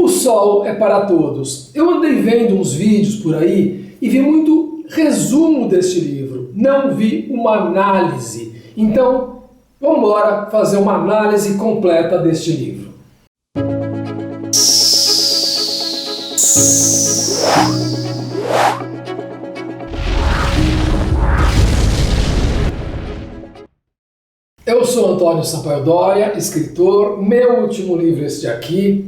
O sol é para todos. Eu andei vendo uns vídeos por aí e vi muito resumo deste livro. Não vi uma análise. Então, vamos embora fazer uma análise completa deste livro. Eu sou Antônio Sampaio Dória, escritor. Meu último livro é este aqui,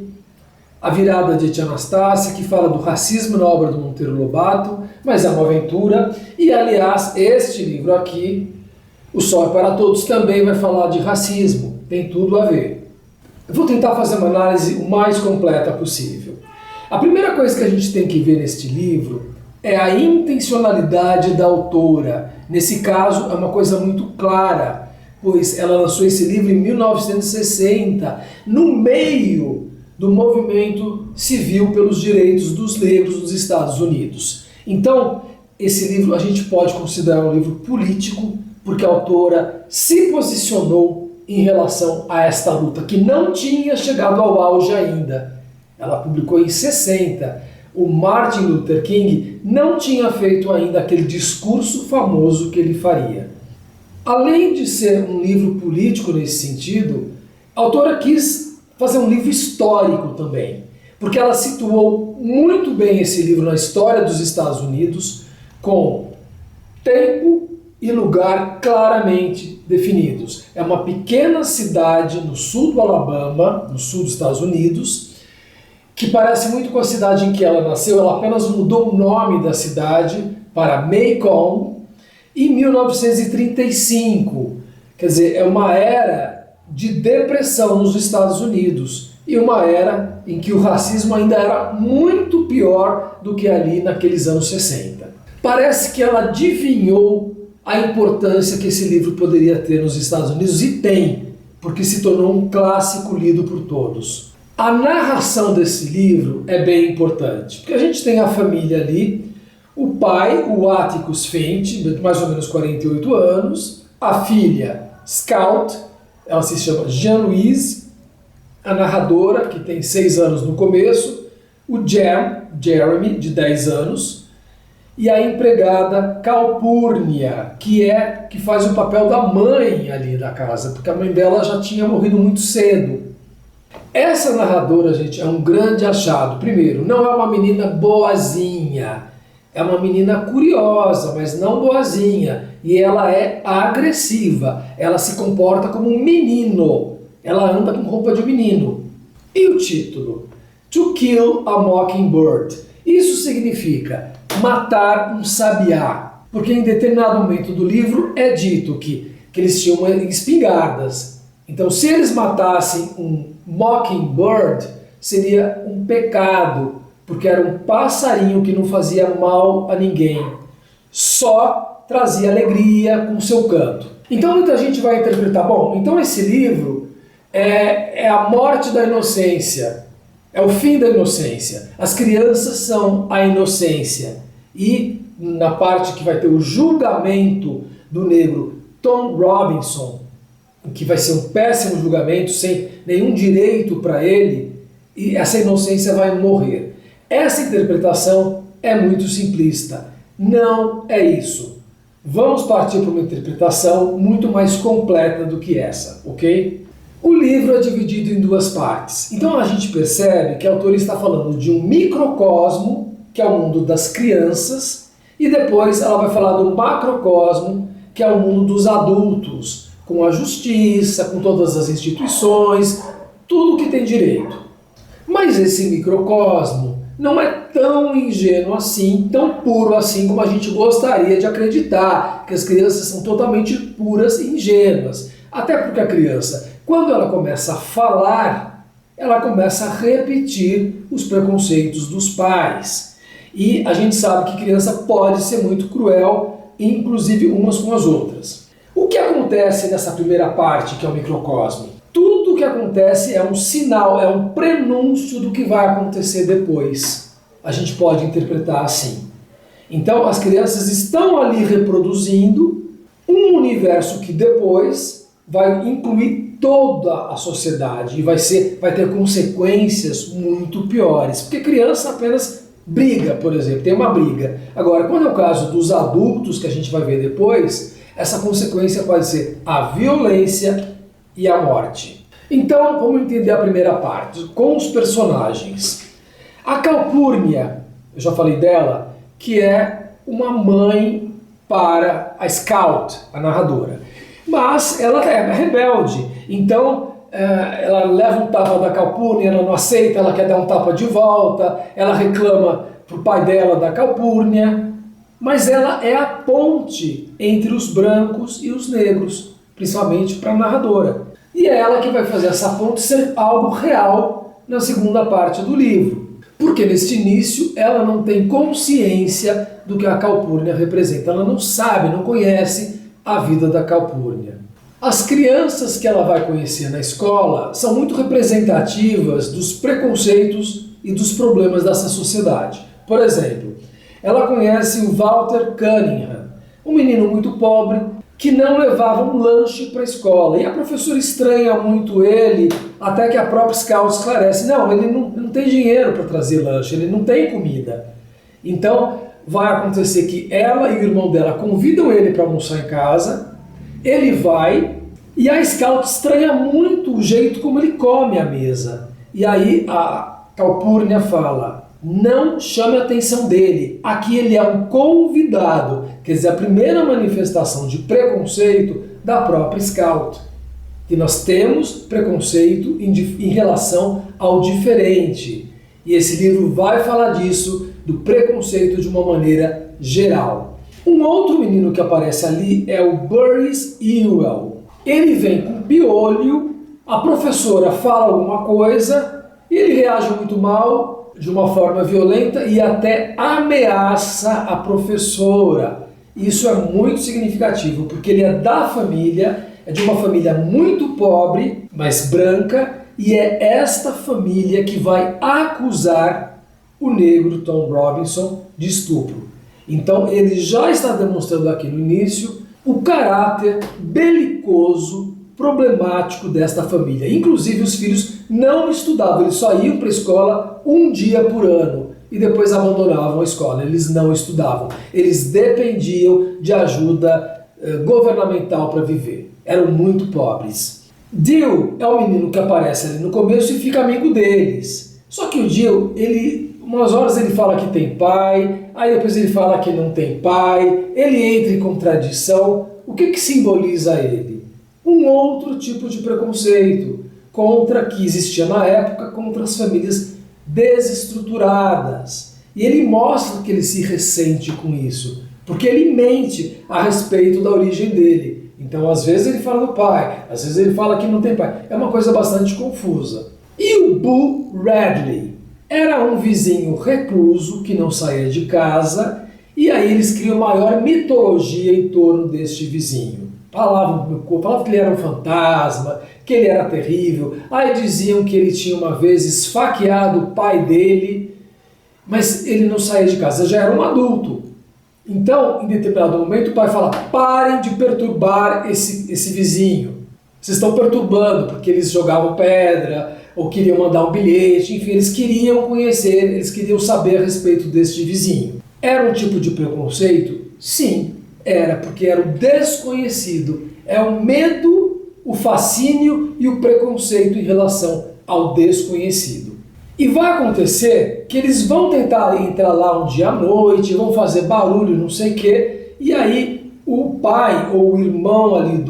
A Virada de Tia Anastácia, que fala do racismo na obra do Monteiro Lobato, mas é uma aventura. E, aliás, este livro aqui, O Sol é para Todos, também vai falar de racismo. Tem tudo a ver. Eu vou tentar fazer uma análise o mais completa possível. A primeira coisa que a gente tem que ver neste livro é a intencionalidade da autora. Nesse caso, é uma coisa muito clara, pois ela lançou esse livro em 1960, no meio do movimento civil pelos direitos dos negros nos Estados Unidos. Então, esse livro a gente pode considerar um livro político, porque a autora se posicionou em relação a esta luta, que não tinha chegado ao auge ainda. Ela publicou em 60. O Martin Luther King não tinha feito ainda aquele discurso famoso que ele faria. Além de ser um livro político nesse sentido, a autora quis fazer um livro histórico também, porque ela situou muito bem esse livro na história dos Estados Unidos, com tempo e lugar claramente definidos. É uma pequena cidade no sul do Alabama, no sul dos Estados Unidos, que parece muito com a cidade em que ela nasceu. Ela apenas mudou o nome da cidade para Macon, em 1935, quer dizer, é uma era de depressão nos Estados Unidos e uma era em que o racismo ainda era muito pior do que ali naqueles anos 60. Parece que ela adivinhou a importância que esse livro poderia ter nos Estados Unidos, e tem, porque se tornou um clássico lido por todos. A narração desse livro é bem importante, porque a gente tem a família ali, o pai, o Atticus Finch, de mais ou menos 48 anos, a filha, Scout, ela se chama Jean-Louise, a narradora, que tem 6 anos no começo, o Jeremy, de 10 anos, e a empregada Calpurnia, que faz o papel da mãe ali da casa, porque a mãe dela já tinha morrido muito cedo. Essa narradora, gente, é um grande achado. Primeiro, não é uma menina boazinha, é uma menina curiosa, mas não boazinha. E ela é agressiva. Ela se comporta como um menino. Ela anda com roupa de menino. E o título? To Kill a Mockingbird. Isso significa matar um sabiá. Porque em determinado momento do livro é dito que eles tinham espingardas. Então, se eles matassem um mockingbird, seria um pecado, porque era um passarinho que não fazia mal a ninguém, só trazia alegria com seu canto. Então muita gente vai interpretar, bom, então esse livro é a morte da inocência, é o fim da inocência. As crianças são a inocência. E na parte que vai ter o julgamento do negro Tom Robinson, que vai ser um péssimo julgamento, sem nenhum direito para ele, e essa inocência vai morrer. Essa interpretação é muito simplista. Não é isso. Vamos partir para uma interpretação muito mais completa do que essa, ok? O livro é dividido em 2 partes. Então a gente percebe que a autora está falando de um microcosmo, que é o mundo das crianças, e depois ela vai falar do macrocosmo, que é o mundo dos adultos, com a justiça, com todas as instituições, tudo que tem direito. Mas esse microcosmo não é tão ingênuo assim, tão puro assim como a gente gostaria de acreditar, que as crianças são totalmente puras e ingênuas. Até porque a criança, quando ela começa a falar, ela começa a repetir os preconceitos dos pais. E a gente sabe que criança pode ser muito cruel, inclusive umas com as outras. O que acontece nessa primeira parte, que é o microcosmo? Tudo o que acontece é um sinal, é um prenúncio do que vai acontecer depois. A gente pode interpretar assim. Então, as crianças estão ali reproduzindo um universo que depois vai incluir toda a sociedade e vai ter consequências muito piores. Porque criança apenas briga, por exemplo, tem uma briga. Agora, quando é o caso dos adultos, que a gente vai ver depois, essa consequência pode ser a violência e a morte. Então, vamos entender a primeira parte, com os personagens. A Calpurnia, eu já falei dela, que é uma mãe para a Scout, a narradora. Mas ela é rebelde, então ela leva um tapa da Calpurnia, ela não aceita, ela quer dar um tapa de volta, ela reclama pro pai dela da Calpurnia, mas ela é a ponte entre os brancos e os negros, principalmente para a narradora. E é ela que vai fazer essa ponte ser algo real na segunda parte do livro. Porque neste início ela não tem consciência do que a Calpurnia representa. Ela não sabe, não conhece a vida da Calpurnia. As crianças que ela vai conhecer na escola são muito representativas dos preconceitos e dos problemas dessa sociedade. Por exemplo, ela conhece o Walter Cunningham, um menino muito pobre que não levava um lanche para a escola. E a professora estranha muito ele, até que a própria Scout esclarece, não, ele não tem dinheiro para trazer lanche, ele não tem comida. Então, vai acontecer que ela e o irmão dela convidam ele para almoçar em casa, ele vai, e a Scout estranha muito o jeito como ele come à mesa. E aí a Calpurnia fala, não chame a atenção dele, aqui ele é um convidado. Quer dizer, a primeira manifestação de preconceito da própria Scout. Que nós temos preconceito em relação ao diferente. E esse livro vai falar disso, do preconceito de uma maneira geral. Um outro menino que aparece ali é o Burris Ewell. Ele vem com piolho, a professora fala alguma coisa, e ele reage muito mal, de uma forma violenta, e até ameaça a professora. Isso é muito significativo, porque ele é da família, é de uma família muito pobre, mas branca, e é esta família que vai acusar o negro Tom Robinson de estupro. Então ele já está demonstrando aqui no início o caráter belicoso, problemático desta família. Inclusive os filhos não estudavam, eles só iam para a escola um dia por ano e depois abandonavam a escola. Eles não estudavam, eles dependiam de ajuda governamental para viver. Eram muito pobres. Dill é o menino que aparece ali no começo e fica amigo deles. Só que o Dill, umas horas ele fala que tem pai, aí depois ele fala que não tem pai, ele entra em contradição. O que simboliza ele? Um outro tipo de preconceito que existia na época contra as famílias desestruturadas. E ele mostra que ele se ressente com isso, porque ele mente a respeito da origem dele. Então, às vezes ele fala do pai, às vezes ele fala que não tem pai. É uma coisa bastante confusa. E o Boo Radley era um vizinho recluso que não saía de casa, e aí eles criam maior mitologia em torno deste vizinho. Falavam que ele era um fantasma, que ele era terrível. Aí diziam que ele tinha uma vez esfaqueado o pai dele, mas ele não saía de casa, já era um adulto. Então, em determinado momento, o pai fala, parem de perturbar esse vizinho. Vocês estão perturbando, porque eles jogavam pedra, ou queriam mandar um bilhete, enfim, eles queriam conhecer, eles queriam saber a respeito deste vizinho. Era um tipo de preconceito? Sim, era, porque era o desconhecido. É o medo, o fascínio e o preconceito em relação ao desconhecido. E vai acontecer que eles vão tentar entrar lá um dia à noite, vão fazer barulho, não sei o quê, e aí o pai ou o irmão ali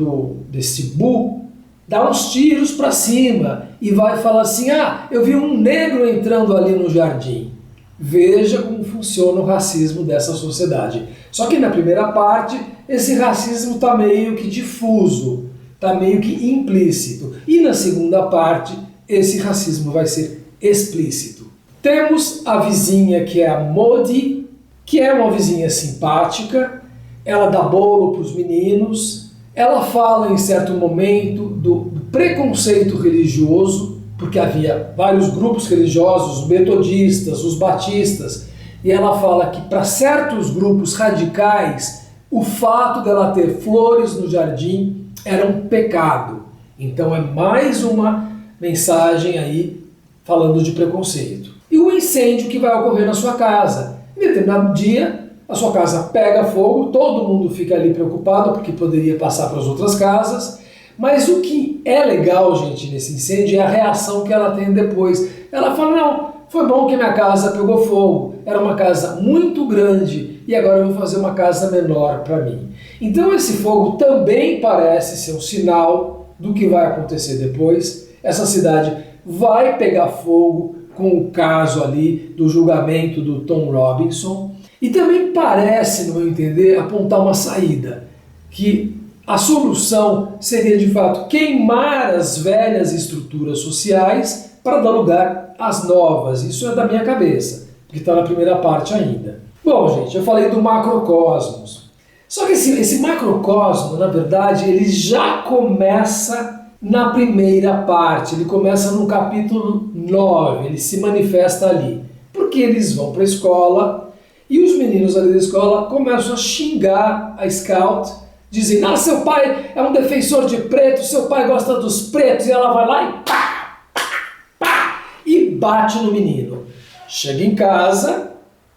desse Boo dá uns tiros para cima e vai falar assim, eu vi um negro entrando ali no jardim. Veja como funciona o racismo dessa sociedade. Só que na primeira parte, esse racismo está meio que difuso, está meio que implícito. E na segunda parte, esse racismo vai ser explícito. Temos a vizinha que é a Maudie, que é uma vizinha simpática, ela dá bolo para os meninos, ela fala em certo momento do preconceito religioso, porque havia vários grupos religiosos, os metodistas, os batistas, e ela fala que para certos grupos radicais, o fato dela ter flores no jardim era um pecado. Então é mais uma mensagem aí falando de preconceito. E o incêndio que vai ocorrer na sua casa. Em determinado dia, a sua casa pega fogo, todo mundo fica ali preocupado porque poderia passar para as outras casas. Mas o que é legal, gente, nesse incêndio é a reação que ela tem depois. Ela fala, não, foi bom que minha casa pegou fogo, era uma casa muito grande e agora eu vou fazer uma casa menor para mim. Então esse fogo também parece ser um sinal do que vai acontecer depois. Essa cidade vai pegar fogo com o caso ali do julgamento do Tom Robinson. E também parece, no meu entender, apontar uma saída, que a solução seria de fato queimar as velhas estruturas sociais para dar lugar às novas. Isso é da minha cabeça, porque está na primeira parte ainda. Bom, gente, eu falei do macrocosmos. Só que esse macrocosmo, na verdade, ele já começa na primeira parte. Ele começa no capítulo 9, ele se manifesta ali. Porque eles vão para a escola e os meninos ali da escola começam a xingar a Scout, dizem, ah, seu pai é um defensor de pretos, seu pai gosta dos pretos, e ela vai lá e pá, pá, pá, e bate no menino. Chega em casa,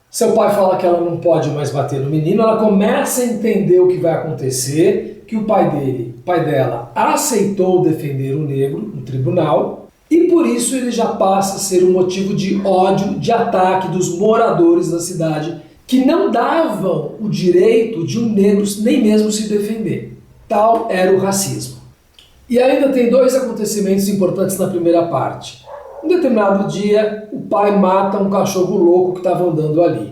seu pai fala que ela não pode mais bater no menino, ela começa a entender o que vai acontecer, que o pai dela, aceitou defender o negro no tribunal, e por isso ele já passa a ser um motivo de ódio, de ataque dos moradores da cidade, que não davam o direito de um negro nem mesmo se defender. Tal era o racismo. E ainda tem dois acontecimentos importantes na primeira parte. Um determinado dia, o pai mata um cachorro louco que estava andando ali.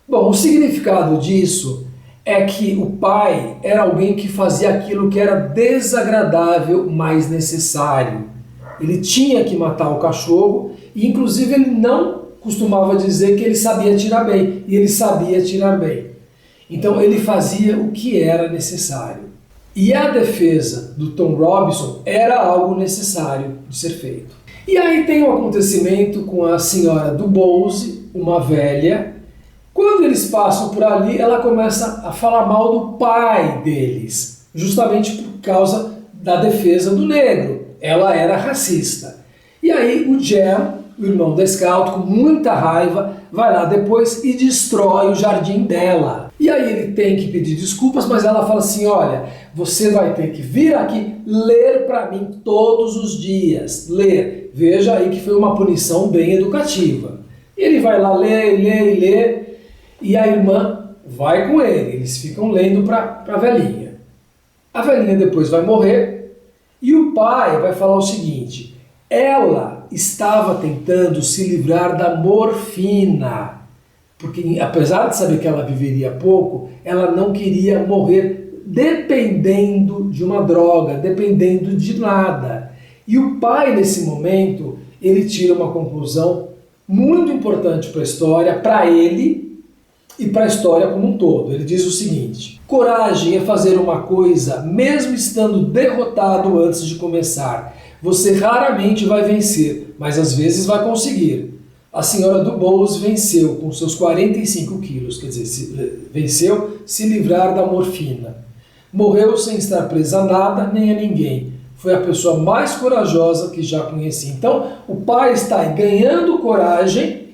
Bom, o significado disso é que o pai era alguém que fazia aquilo que era desagradável, mas necessário. Ele tinha que matar o cachorro e, inclusive, ele não costumava dizer que ele sabia atirar bem, e ele sabia atirar bem. Então ele fazia o que era necessário. E a defesa do Tom Robinson era algo necessário de ser feito. E aí tem um acontecimento com a senhora do Bowles, uma velha. Quando eles passam por ali, ela começa a falar mal do pai deles, justamente por causa da defesa do negro. Ela era racista. E aí o Jam, o irmão da Scout, com muita raiva, vai lá depois e destrói o jardim dela. E aí ele tem que pedir desculpas, mas ela fala assim, olha, você vai ter que vir aqui ler para mim todos os dias. Ler. Veja aí que foi uma punição bem educativa. Ele vai lá ler, e a irmã vai com ele. Eles ficam lendo para a velhinha. A velhinha depois vai morrer e o pai vai falar o seguinte, ela estava tentando se livrar da morfina, porque apesar de saber que ela viveria pouco, ela não queria morrer dependendo de uma droga, dependendo de nada. E o pai, nesse momento, ele tira uma conclusão muito importante para a história, para ele e para a história como um todo. Ele diz o seguinte, coragem é fazer uma coisa mesmo estando derrotado antes de começar. Você raramente vai vencer, mas às vezes vai conseguir. A senhora do Bowles venceu com seus 45 quilos, quer dizer, venceu se livrar da morfina. Morreu sem estar presa a nada nem a ninguém. Foi a pessoa mais corajosa que já conheci. Então, o pai está ganhando coragem,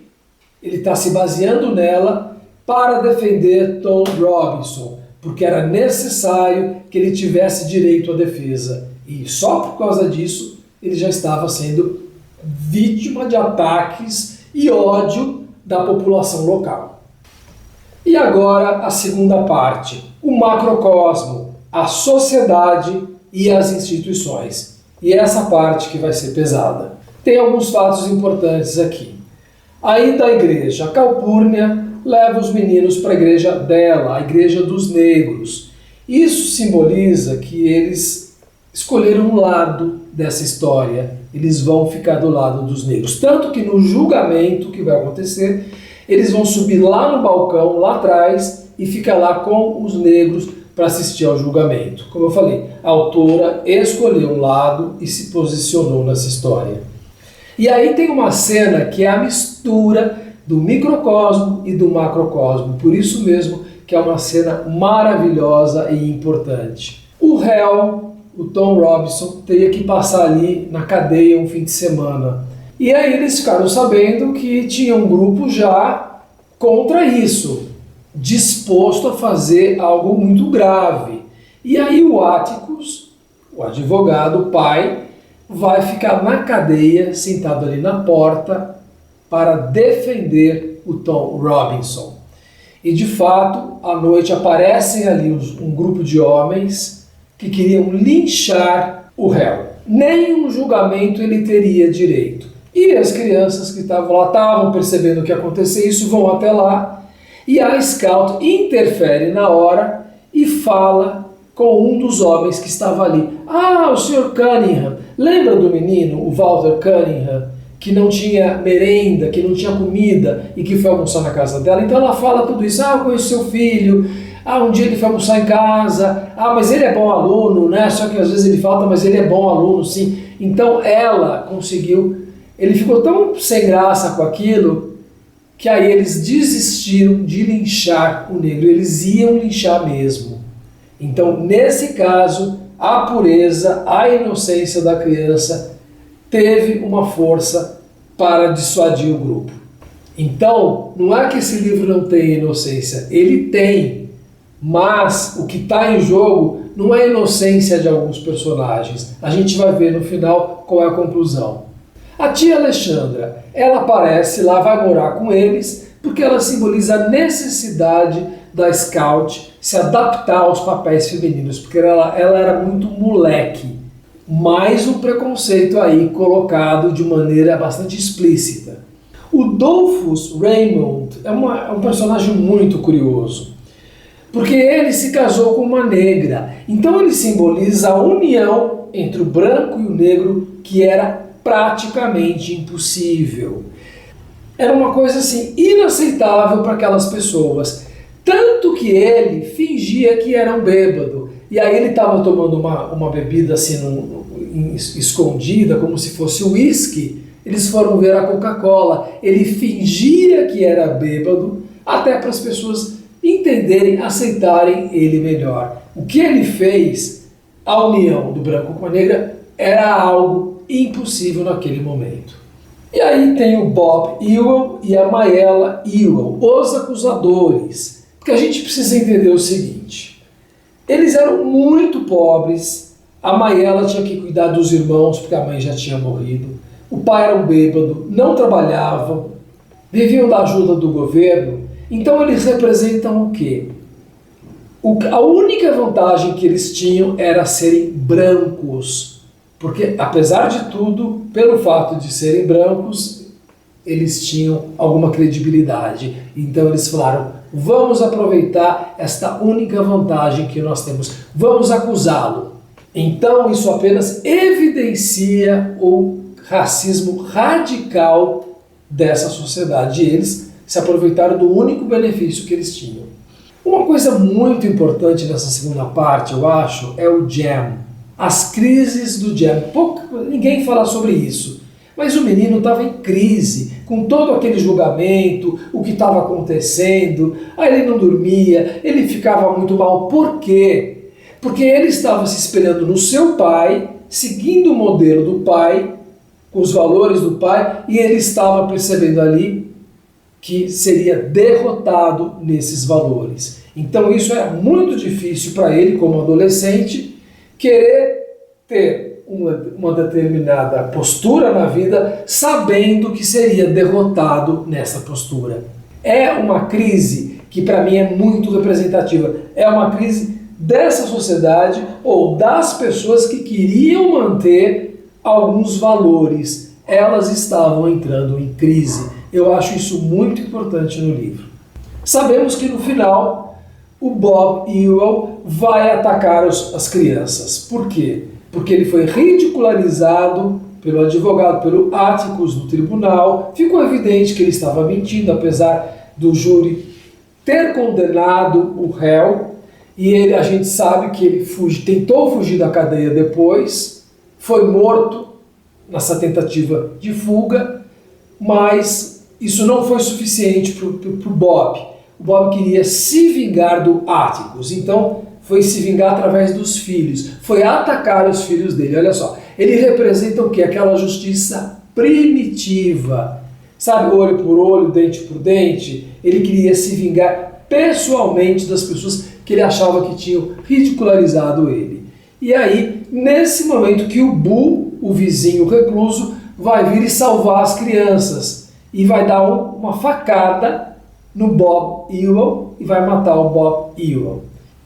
ele está se baseando nela para defender Tom Robinson, porque era necessário que ele tivesse direito à defesa. E só por causa disso, ele já estava sendo vítima de ataques e ódio da população local. E agora a segunda parte, o macrocosmo, a sociedade e as instituições. E essa parte que vai ser pesada. Tem alguns fatos importantes aqui. Ainda a igreja, a Calpurnia leva os meninos para a igreja dela, a igreja dos negros. Isso simboliza que eles escolheram um lado dessa história, eles vão ficar do lado dos negros. Tanto que no julgamento que vai acontecer, eles vão subir lá no balcão, lá atrás, e ficar lá com os negros para assistir ao julgamento. Como eu falei, a autora escolheu um lado e se posicionou nessa história. E aí tem uma cena que é a mistura do microcosmo e do macrocosmo, por isso mesmo que é uma cena maravilhosa e importante. O réu o Tom Robinson teria que passar ali na cadeia um fim de semana. E aí eles ficaram sabendo que tinha um grupo já contra isso, disposto a fazer algo muito grave. E aí o Atticus, o advogado, o pai, vai ficar na cadeia, sentado ali na porta, para defender o Tom Robinson. E de fato, à noite aparecem ali um grupo de homens que queriam linchar o réu. Nenhum julgamento ele teria direito. E as crianças que estavam lá estavam percebendo o que ia acontecer, isso vão até lá, e a Scout interfere na hora e fala com um dos homens que estava ali. Ah, o Sr. Cunningham, lembra do menino, o Walter Cunningham, que não tinha merenda, que não tinha comida e que foi almoçar na casa dela? Então ela fala tudo isso. Ah, eu conheço seu filho. Ah, um dia ele foi almoçar em casa. Ah, mas ele é bom aluno, né? Só que às vezes ele falta, mas ele é bom aluno, sim. Então ela conseguiu. Ele ficou tão sem graça com aquilo que aí eles desistiram de linchar o negro. Eles iam linchar mesmo. Então, nesse caso, a pureza, a inocência da criança teve uma força para dissuadir o grupo. Então, não é que esse livro não tenha inocência, ele tem, mas o que está em jogo não é a inocência de alguns personagens. A gente vai ver no final qual é a conclusão. A tia Alexandra, ela aparece lá, vai morar com eles, porque ela simboliza a necessidade da Scout se adaptar aos papéis femininos, porque ela era muito moleque. Mais um preconceito aí colocado de maneira bastante explícita. O Dolphus Raymond é um personagem muito curioso, porque ele se casou com uma negra. Então ele simboliza a união entre o branco e o negro, que era praticamente impossível. Era uma coisa assim inaceitável para aquelas pessoas. Tanto que ele fingia que era um bêbado. E aí ele estava tomando uma bebida assim escondida, como se fosse uísque. Eles foram ver a Coca-Cola. Ele fingia que era bêbado, até para as pessoas entenderem, aceitarem ele melhor. O que ele fez, a união do branco com a negra, era algo impossível naquele momento. E aí tem o Bob Ewell e a Maella Ewell, os acusadores. Porque a gente precisa entender o seguinte: eles eram muito pobres, a Maella tinha que cuidar dos irmãos porque a mãe já tinha morrido, o pai era um bêbado, não trabalhavam, viviam da ajuda do governo. Então eles representam o quê? A única vantagem que eles tinham era serem brancos. Porque, apesar de tudo, pelo fato de serem brancos, eles tinham alguma credibilidade. Então eles falaram, vamos aproveitar esta única vantagem que nós temos, vamos acusá-lo. Então isso apenas evidencia o racismo radical dessa sociedade. E eles se aproveitaram do único benefício que eles tinham. Uma coisa muito importante nessa segunda parte, eu acho, é o jam. As crises do jam. Ninguém fala sobre isso. Mas o menino estava em crise, com todo aquele julgamento, o que estava acontecendo. Aí ele não dormia, ele ficava muito mal. Por quê? Porque ele estava se espelhando no seu pai, seguindo o modelo do pai, com os valores do pai, e ele estava percebendo ali que seria derrotado nesses valores. Então isso é muito difícil para ele, como adolescente, querer ter uma determinada postura na vida, sabendo que seria derrotado nessa postura. É uma crise que para mim é muito representativa. É uma crise dessa sociedade ou das pessoas que queriam manter alguns valores. Elas estavam entrando em crise. Eu acho isso muito importante no livro. Sabemos que no final o Bob Ewell vai atacar as crianças. Por quê? Porque ele foi ridicularizado pelo advogado, pelo Atticus no tribunal. Ficou evidente que ele estava mentindo, apesar do júri ter condenado o réu. E a gente sabe que ele tentou fugir da cadeia depois, foi morto nessa tentativa de fuga, mas isso não foi suficiente para o Bob. O Bob queria se vingar do Atticus, então foi se vingar através dos filhos, foi atacar os filhos dele. Olha só, ele representa o quê? Aquela justiça primitiva, sabe, olho por olho, dente por dente. Ele queria se vingar pessoalmente das pessoas que ele achava que tinham ridicularizado ele. E aí, nesse momento que o Boo, o vizinho recluso, vai vir e salvar as crianças e vai dar uma facada no Bob Ewell e vai matar o Bob Ewell.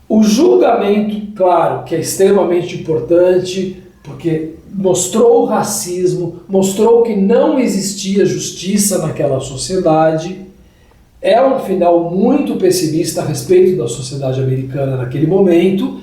O julgamento, claro, que é extremamente importante, porque mostrou o racismo, mostrou que não existia justiça naquela sociedade. É um final muito pessimista a respeito da sociedade americana naquele momento,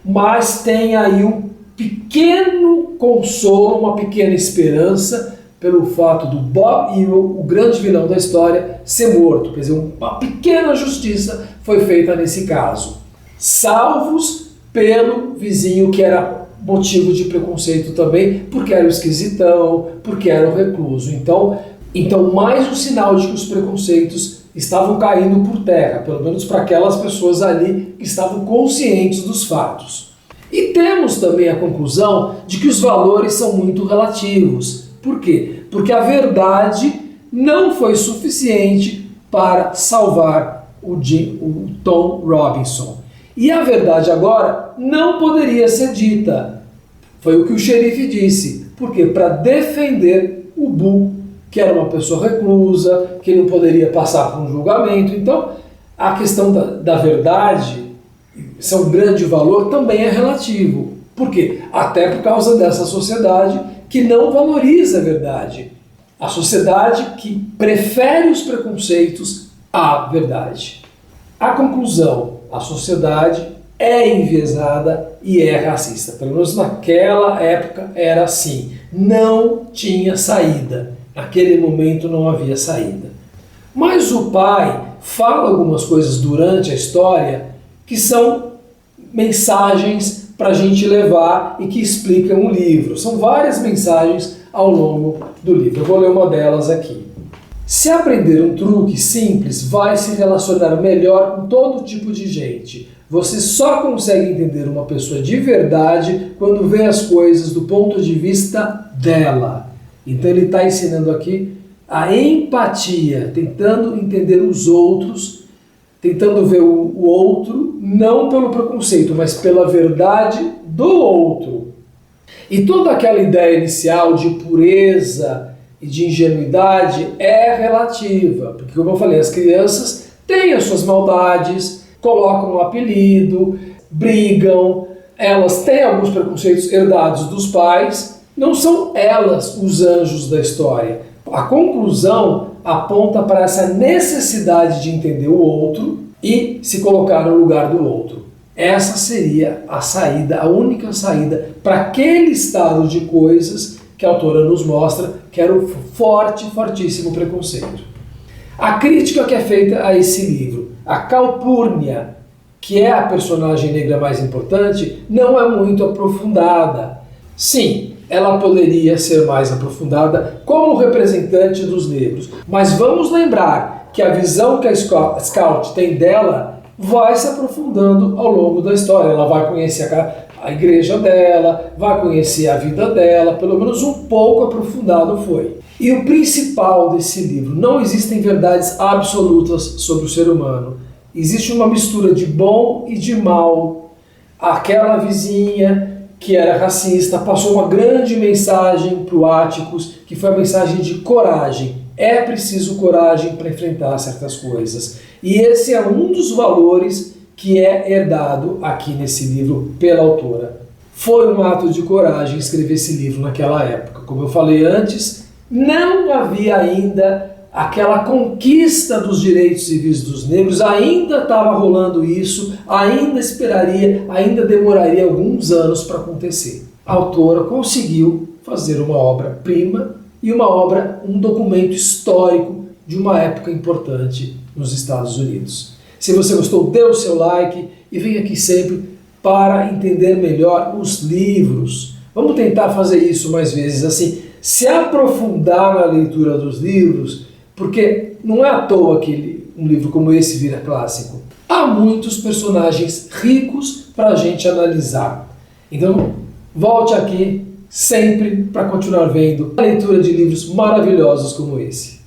mas tem aí um pequeno consolo, uma pequena esperança pelo fato do Bob Ewell, o grande vilão da história, ser morto. Quer dizer, uma pequena justiça foi feita nesse caso. Salvos pelo vizinho que era motivo de preconceito também, porque era o esquisitão, porque era o recluso. Então mais um sinal de que os preconceitos estavam caindo por terra, pelo menos para aquelas pessoas ali que estavam conscientes dos fatos. E temos também a conclusão de que os valores são muito relativos. Por quê? Porque a verdade não foi suficiente para salvar o Tom Robinson. E a verdade agora não poderia ser dita. Foi o que o xerife disse. Por quê? Para defender o Boo, que era uma pessoa reclusa, que não poderia passar por um julgamento. Então, a questão da verdade, ser um grande valor, também é relativo. Por quê? Até por causa dessa sociedade que não valoriza a verdade. A sociedade que prefere os preconceitos à verdade. A conclusão: a sociedade é enviesada e é racista. Pelo menos naquela época era assim. Não tinha saída. Naquele momento não havia saída. Mas o pai fala algumas coisas durante a história que são mensagens para a gente levar e que explicam o livro. São várias mensagens ao longo do livro. Eu vou ler uma delas aqui. Se aprender um truque simples, vai se relacionar melhor com todo tipo de gente. Você só consegue entender uma pessoa de verdade quando vê as coisas do ponto de vista dela. Então ele está ensinando aqui a empatia, tentando entender os outros, tentando ver o outro, não pelo preconceito, mas pela verdade do outro. E toda aquela ideia inicial de pureza e de ingenuidade é relativa, porque, como eu falei, as crianças têm as suas maldades, colocam um apelido, brigam, elas têm alguns preconceitos herdados dos pais, não são elas os anjos da história. A conclusão aponta para essa necessidade de entender o outro e se colocar no lugar do outro. Essa seria a saída, a única saída para aquele estado de coisas que a autora nos mostra, que era o fortíssimo preconceito. A crítica que é feita a esse livro, a Calpurnia, que é a personagem negra mais importante, não é muito aprofundada. Sim, ela poderia ser mais aprofundada como representante dos negros, mas vamos lembrar que a visão que a Scout tem dela vai se aprofundando ao longo da história. Ela vai conhecer a igreja dela, vai conhecer a vida dela, pelo menos um pouco aprofundado foi. E o principal desse livro: não existem verdades absolutas sobre o ser humano. Existe uma mistura de bom e de mal. Aquela vizinha que era racista passou uma grande mensagem para o Atticus, que foi a mensagem de coragem. É preciso coragem para enfrentar certas coisas. E esse é um dos valores que é herdado aqui nesse livro pela autora. Foi um ato de coragem escrever esse livro naquela época. Como eu falei antes, não havia ainda aquela conquista dos direitos civis dos negros, ainda estava rolando isso, ainda demoraria alguns anos para acontecer. A autora conseguiu fazer uma obra-prima e um documento histórico de uma época importante nos Estados Unidos. Se você gostou, dê o seu like e venha aqui sempre para entender melhor os livros. Vamos tentar fazer isso mais vezes, assim, se aprofundar na leitura dos livros, porque não é à toa que um livro como esse vira clássico? Há muitos personagens ricos para a gente analisar. Então, volte aqui sempre para continuar vendo a leitura de livros maravilhosos como esse.